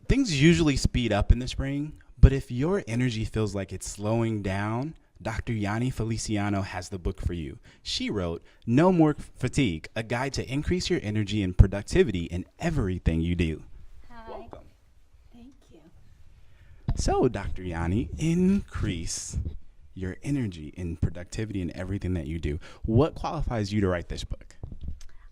Things usually speed up in the spring, but if your energy feels like it's slowing down, Dr. Yani Feliciano has the book for you. She wrote No More Fatigue, a guide to increase your energy and productivity in everything you do. Hi. Welcome. Thank you. So, Dr. Yani, increase your energy and productivity in everything that you do. What qualifies you to write this book?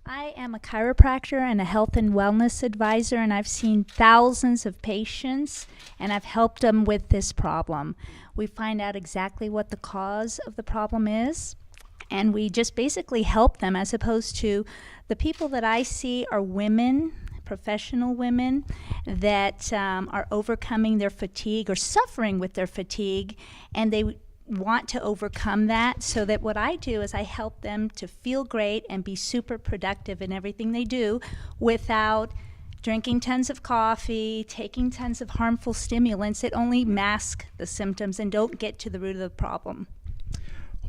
I am a chiropractor and a health and wellness advisor, and I've seen thousands of patients, and I've helped them with this problem. We find out exactly what the cause of the problem is, and we just basically help them, as opposed to the people that I see are women, professional women, that are overcoming their fatigue or suffering with their fatigue, and they want to overcome that. So that what I do is I help them to feel great and be super productive in everything they do without drinking tons of coffee, taking tons of harmful stimulants that only mask the symptoms and don't get to the root of the problem.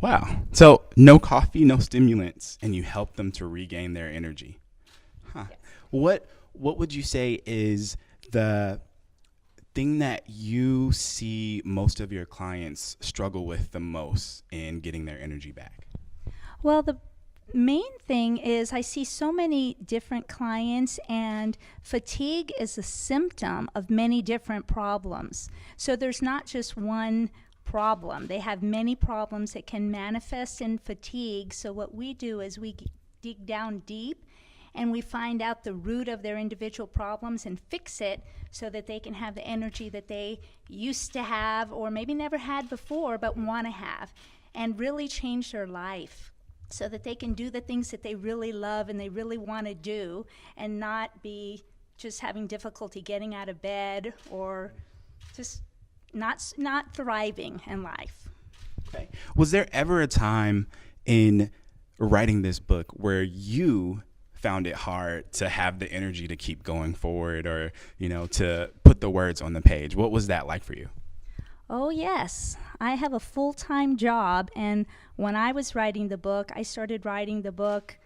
Wow. So, no coffee, no stimulants, and you help them to regain their energy. Huh. Yes. What would you say is the thing that you see most of your clients struggle with the most in getting their energy back? Well, the main thing is I see so many different clients, and fatigue is a symptom of many different problems. So there's not just one problem. They have many problems that can manifest in fatigue. So what we do is we dig down deep and we find out the root of their individual problems and fix it so that they can have the energy that they used to have or maybe never had before but want to have, and really change their life so that they can do the things that they really love and they really want to do, and not be just having difficulty getting out of bed or just not thriving in life. Okay. Was there ever a time in writing this book where you found it hard to have the energy to keep going forward, or, to put the words on the page? What was that like for you? Oh, yes. I have a full-time job, and when I was writing the book, I started writing the book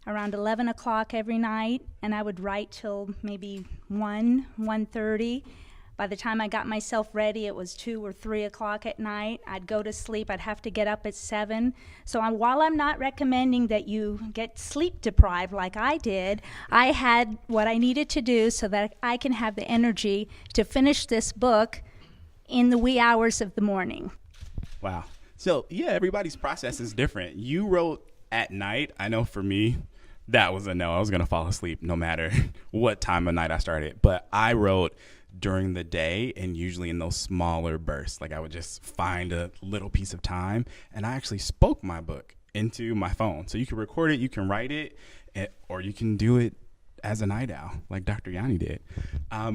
around 11 o'clock every night, and I would write till maybe 1:30. By the time I got myself ready, it was 2 or 3 o'clock at night. I'd go to sleep. I'd have to get up at 7. So while I'm not recommending that you get sleep deprived like I did, I had what I needed to do so that I can have the energy to finish this book in the wee hours of the morning. Wow. So, yeah, everybody's process is different. You wrote at night. I know for me, that was a no. I was going to fall asleep no matter what time of night I started. But I wrote during the day, and usually in those smaller bursts. Like, I would just find a little piece of time, and I actually spoke my book into my phone. So you can record it, you can write it, or you can do it as a night owl like Dr. Yani did.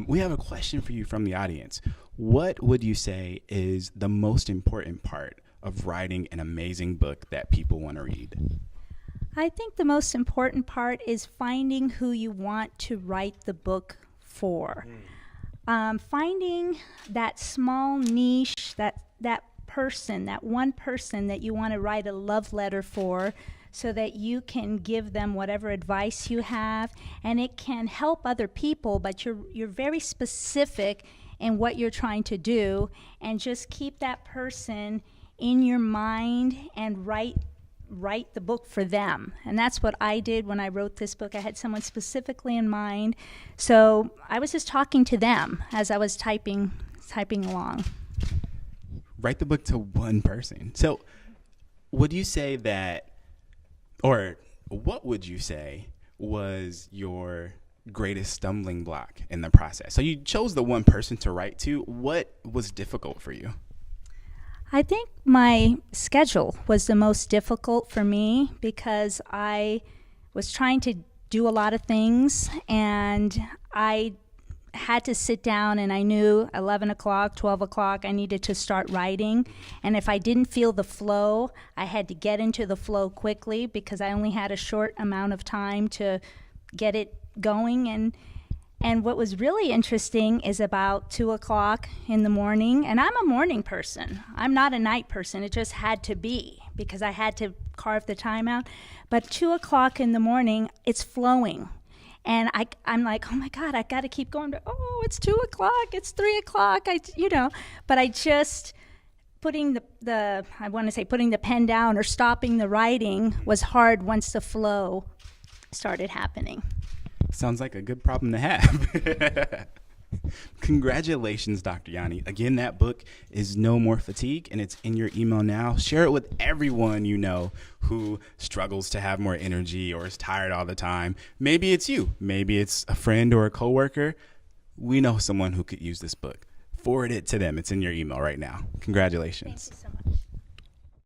We have a question for you from the audience. What would you say is the most important part of writing an amazing book that people want to read? I think the most important part is finding who you want to write the book for. Finding that small niche, that person, that one person that you want to write a love letter for, so that you can give them whatever advice you have, and it can help other people, but you're very specific in what you're trying to do, and just keep that person in your mind and write the book for them. And that's what I did when I wrote this book. I had someone specifically in mind, so I was just talking to them as I was typing along. Write the book to one person. So would you say that, or what would you say was your greatest stumbling block in the process? So you chose the one person to write to. What was difficult for you? I think my schedule was the most difficult for me, because I was trying to do a lot of things, and I had to sit down, and I knew 11 o'clock, 12 o'clock, I needed to start writing. And if I didn't feel the flow, I had to get into the flow quickly, because I only had a short amount of time to get it going. And what was really interesting is about 2 o'clock in the morning, and I'm a morning person. I'm not a night person. It just had to be, because I had to carve the time out. But 2 o'clock in the morning, it's flowing. And I'm like, oh my God, I got to keep going. Oh, it's 2:00, it's 3:00. But I just putting putting the pen down or stopping the writing was hard once the flow started happening. Sounds like a good problem to have. Congratulations, Dr. Yani. Again, that book is No More Fatigue, and it's in your email now. Share it with everyone you know who struggles to have more energy or is tired all the time. Maybe it's you. Maybe it's a friend or a coworker. We know someone who could use this book. Forward it to them. It's in your email right now. Congratulations. Thank you so much.